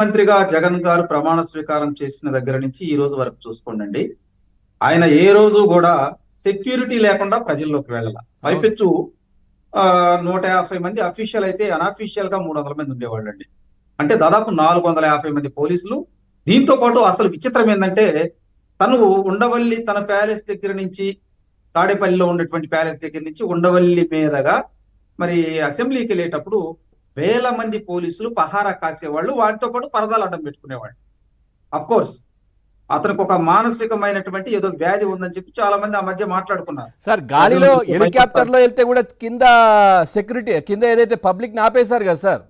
మంత్రిగా జగన్ గారు ప్రమాణ స్వీకారం చేసిన దగ్గర నుంచి ఈ రోజు వరకు చూసుకోండి, ఆయన ఏ రోజు కూడా సెక్యూరిటీ లేకుండా ప్రజల్లోకి వెళ్ళాల. అవును. పైపెచ్చు 150 మంది అఫీషియల్ అయితే అన్అఫీషియల్ గా 300 మంది ఉండేవాళ్ళండి. అంటే దాదాపు 450 మంది పోలీసులు. దీంతో పాటు అసలు విచిత్రం ఏంటంటే, తను ఉండవల్లి తన ప్యాలెస్ దగ్గర నుంచి, తాడేపల్లిలో ఉన్నటువంటి ప్యాలెస్ దగ్గర నుంచి ఉండవల్లి మీదుగా మరి అసెంబ్లీకి వెళ్ళేటప్పుడు వేల మంది పోలీసులు పహారా కాసేవాళ్ళు. వాటితో పాటు పరదాలు అడ్డం పెట్టుకునేవాళ్ళు. అఫ్ కోర్స్ అతనికి ఒక మానసికమైనటువంటి ఏదో వ్యాధి ఉందని చెప్పి చాలా మంది ఆ మధ్య మాట్లాడుకున్నారు. సార్, గాలిలో హెలికాప్టర్ లో వెళ్తే కూడా కింద సెక్యూరిటీ కింద ఏదైతే పబ్లిక్ ని ఆపేశారు కదా సార్.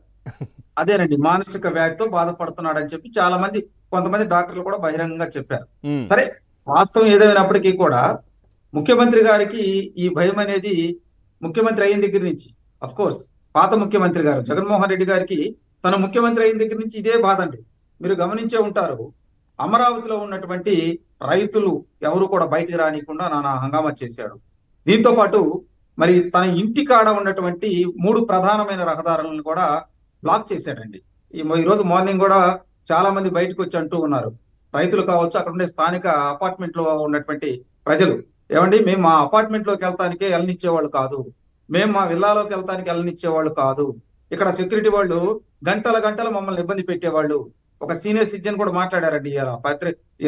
అదేనండి, మానసిక వ్యాధితో బాధపడుతున్నాడని చెప్పి చాలా మంది, కొంతమంది డాక్టర్లు కూడా బహిరంగంగా చెప్పారు. ఉమ్. సరే, వాస్తవం ఏదైనప్పటికీ కూడా ముఖ్యమంత్రి గారికి ఈ భయం అనేది ముఖ్యమంత్రి అయిన దగ్గర నుంచి, అఫ్ కోర్స్ పాత ముఖ్యమంత్రి గారు జగన్మోహన్ రెడ్డి గారికి తను ముఖ్యమంత్రి అయిన దగ్గర నుంచి ఇదే బాధ అండి. మీరు గమనించే ఉంటారు, అమరావతిలో ఉన్నటువంటి రైతులు ఎవరు కూడా బయటికి రానికుండా నానా హంగామా చేశాడు. దీంతో పాటు మరి తన ఇంటి కాడ ఉన్నటువంటి 3 ప్రధానమైన రహదారులను కూడా బ్లాక్ చేశాడండి. ఈ రోజు మార్నింగ్ కూడా చాలా మంది బయటకు వచ్చి అంటూ ఉన్నారు, రైతులు కావచ్చు, అక్కడ ఉండే స్థానిక అపార్ట్మెంట్ లో ఉన్నటువంటి ప్రజలు, ఏమండి మేము మా అపార్ట్మెంట్ లోకి వెళ్తానికే వెళ్ళనిచ్చేవాళ్ళు కాదు, మేము మా విల్లాలోకి వెళ్తానికి వెళ్ళనిచ్చేవాళ్ళు కాదు, ఇక్కడ సెక్యూరిటీ వాళ్ళు గంటల గంటలు మమ్మల్ని ఇబ్బంది పెట్టేవాళ్ళు. ఒక సీనియర్ సిటిజన్ కూడా మాట్లాడారండి,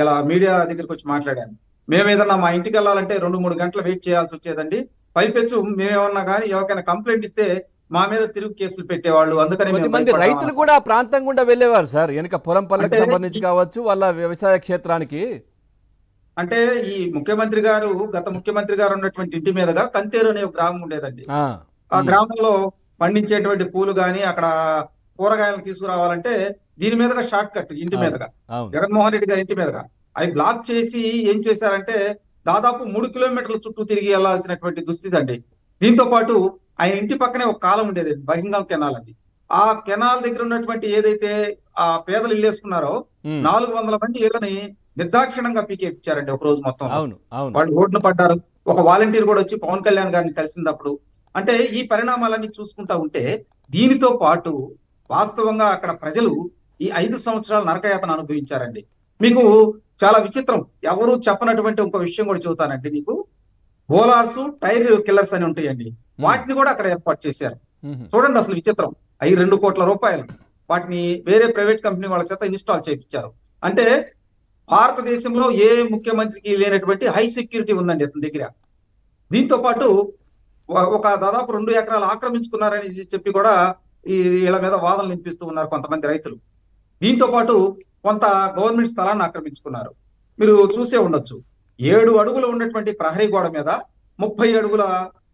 ఇలా మీడియా దగ్గరికి వచ్చి మాట్లాడారు. మేము ఏదన్నా మా ఇంటికి వెళ్ళాలంటే 2-3 గంటలు వెయిట్ చేయాల్సి వచ్చేదండి. పైపెచ్చు మేమేమన్నా కానీ ఎవరికైనా కంప్లైంట్ ఇస్తే మా మీద తిరుగు కేసులు పెట్టేవాళ్ళు. అందుకని కొంతమంది రైతులు కూడా ఆ ప్రాంతం గుండా వెళ్ళేవారు సార్, వెనుక పొలం పనులకు సంబంధించి కావచ్చు, వాళ్ళ వ్యవసాయ క్షేత్రానికి. అంటే ఈ ముఖ్యమంత్రి గారు, గత ముఖ్యమంత్రి గారు ఉన్నటువంటి ఇంటి మీదుగా కంతేరు అనే ఒక గ్రామం ఉండేదండి. ఆ గ్రామంలో పండించేటువంటి పూలు గాని, అక్కడ కూరగాయలు తీసుకురావాలంటే దీని మీదుగా షార్ట్ కట్ ఇంటి మీదుగా, జగన్మోహన్ రెడ్డి గారి ఇంటి మీదుగా అవి బ్లాక్ చేసి ఏం చేశారంటే దాదాపు 3 కిలోమీటర్ల చుట్టూ తిరిగి వెళ్లాల్సినటువంటి దుస్థితి అండి. దీంతో పాటు ఆయన ఇంటి పక్కనే ఒక కాలం ఉండేది, బహింగం కెనాల్ అది. ఆ కెనాల్ దగ్గర ఉన్నటువంటి ఏదైతే ఆ పేదలు ఇల్లు వేసుకున్నారో 400 మంది ఇళ్ళని నిర్దాక్షిణంగా పీకేపించారండి ఒక రోజు మొత్తం. వాళ్ళు రోడ్డున పడ్డారు. ఒక వాలంటీర్ కూడా వచ్చి పవన్ కళ్యాణ్ గారిని కలిసినప్పుడు. అంటే ఈ పరిణామాలన్నీ చూసుకుంటా ఉంటే, దీనితో పాటు వాస్తవంగా అక్కడ ప్రజలు ఈ 5 సంవత్సరాల నరకయాతన అనుభవించారండి. మీకు చాలా విచిత్రం, ఎవరు చెప్పనటువంటి ఒక విషయం కూడా చెబుతానండి మీకు. బోలార్స్, టైర్ కిల్లర్స్ అని ఉంటాయండి, వాటిని కూడా అక్కడ ఏర్పాటు చేశారు. చూడండి అసలు విచిత్రం. అవి 2 కోట్ల రూపాయలు. వాటిని వేరే ప్రైవేట్ కంపెనీ వాళ్ళ చేత ఇన్స్టాల్ చేయించారు. అంటే భారతదేశంలో ఏ ముఖ్యమంత్రికి లేనటువంటి హై సెక్యూరిటీ ఉందండి అతని దగ్గర. దీంతో పాటు ఒక దాదాపు 2 ఎకరాలు ఆక్రమించుకున్నారని చెప్పి కూడా వీళ్ళ మీద వాదనలు వినిపిస్తూ ఉన్నారు కొంతమంది రైతులు. దీంతో పాటు కొంత గవర్నమెంట్ స్థలాన్ని ఆక్రమించుకున్నారు. మీరు చూసే ఉండొచ్చు, 7 అడుగులు ఉన్నటువంటి ప్రహరీ గోడ మీద 30 అడుగుల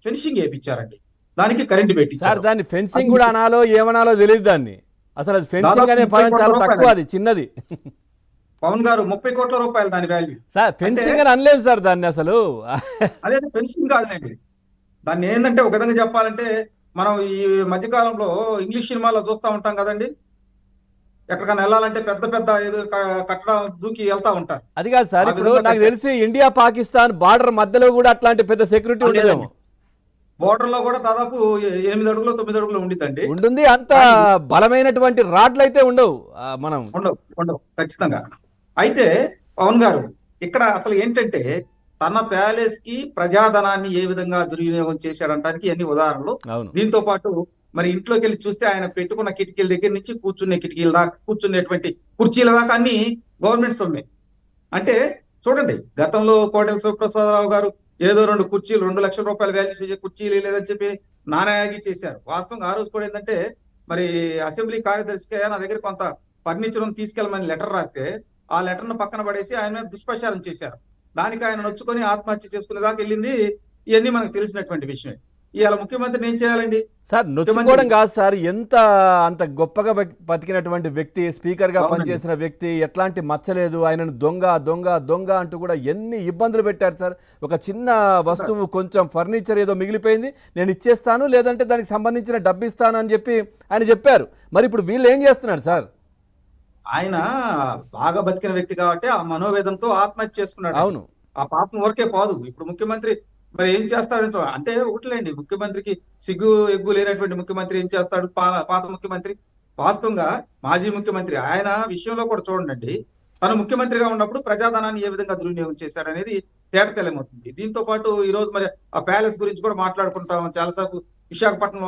ఫెన్సింగ్ వేయించారండి. దానికి కరెంట్ పెట్టించారు. దాన్ని ఫెన్సింగ్ కూడా అనాలో ఏమనాలో తెలియదు. దాన్ని అసలు ఫెన్సింగ్ అనే పదం చాలా తక్కువ, అది చిన్నది. పవన్ గారు 30 కోట్ల రూపాయలు దాని వాల్యూ. సార్ ఫెన్సింగ్ అని అనలేదు సార్ దాన్ని అసలు. అదే ఫెన్సింగ్ కాదులేండి. దాన్ని ఏంటంటే ఒక విధంగా చెప్పాలంటే, మనం ఈ మధ్యకాలంలో ఇంగ్లీష్ సినిమాలో చూస్తూ ఉంటాం కదండి, ఎక్కడికైనా వెళ్ళాలంటే పెద్ద పెద్ద ఏదో కట్టడం దూకి వెళ్తా ఉంటారు. అది కాదు సార్, ఇప్పుడు నాకు తెలిసి ఇండియా పాకిస్తాన్ బార్డర్ మధ్యలో కూడా అట్లాంటి పెద్ద సెక్యూరిటీ ఉండేదేమో. బోర్డర్ లో కూడా దాదాపు 8 అడుగులు 9 అడుగులు ఉండిద్దండి. ఉంటుంది. అంత బలమైనటువంటి రాడ్లు అయితే ఉండవు, మనం ఉండవు ఖచ్చితంగా. అయితే పవన్ గారు ఇక్కడ అసలు ఏంటంటే, తన ప్యాలెస్ కి ప్రజాధనాన్ని ఏ విధంగా దుర్వినియోగం చేశాడంటానికి అన్ని ఉదాహరణలు. దీంతో పాటు మరి ఇంట్లోకి వెళ్ళి చూస్తే ఆయన పెట్టుకున్న కిటికీల దగ్గర నుంచి కూర్చునే కిటికీల దాకా, కూర్చునేటువంటి కుర్చీల దాకా అన్ని గవర్నమెంట్ సొమ్మే. అంటే చూడండి, గతంలో కోటెల శివప్రసాదరావు గారు ఏదో 2 కుర్చీలు 2 లక్షల రూపాయల వాల్యూ చేసే కుర్చీలు లేదని చెప్పి నానాయాగి చేశారు. వాస్తవంగా ఆ రోజు కూడా ఏంటంటే, మరి అసెంబ్లీ కార్యదర్శికి నా దగ్గర కొంత ఫర్నిచర్ తీసుకెళ్ళమని లెటర్ రాస్తే ఆ లెటర్ ను పక్కన పడేసి ఆయన దుష్ప్రచారం చేశారు. దానికి ఆయన నొచ్చుకొని ఆత్మహత్య చేసుకునే దాకా వెళ్ళింది. ఇవన్నీ మనకు తెలిసినటువంటి విషయమే. ఇవాళ ముఖ్యమంత్రిని ఏం చేయాలండి సార్? నొచ్చుకోవడం కాదు సార్, అంత గొప్పగా బతికినటువంటి వ్యక్తి, స్పీకర్ గా పనిచేసిన వ్యక్తి, ఎట్లాంటి మచ్చలేదు, ఆయనను దొంగ దొంగ దొంగ అంటూ కూడా ఎన్ని ఇబ్బందులు పెట్టారు సార్. ఒక చిన్న వస్తువు, కొంచెం ఫర్నిచర్ ఏదో మిగిలిపోయింది, నేను ఇచ్చేస్తాను, లేదంటే దానికి సంబంధించిన డబ్బు ఇస్తాను అని చెప్పి ఆయన చెప్పారు. మరి ఇప్పుడు వీళ్ళు ఏం చేస్తున్నారు సార్? ఆయన బాగా బతికిన వ్యక్తి కాబట్టి ఆ మనోవేదంతో ఆత్మహత్య చేసుకున్నాడు. అవును, ఆ పాపం వరకే పోదు. ఇప్పుడు ముఖ్యమంత్రి మరి ఏం చేస్తాడు అంటే ఒకటిలేండి, ముఖ్యమంత్రికి సిగ్గు ఎగ్గు లేనటువంటి ముఖ్యమంత్రి ఏం చేస్తాడు? పాత ముఖ్యమంత్రి వాస్తవంగా మాజీ ముఖ్యమంత్రి ఆయన విషయంలో కూడా చూడండి, తను ముఖ్యమంత్రిగా ఉన్నప్పుడు ప్రజాధనాన్ని ఏ విధంగా దుర్వినియోగం చేశాడనేది తేటతెల్లమవుతుంది. దీంతో పాటు ఈ రోజు మరి ఆ ప్యాలెస్ గురించి కూడా మాట్లాడుకుంటాం చాలాసేపు. విశాఖపట్నం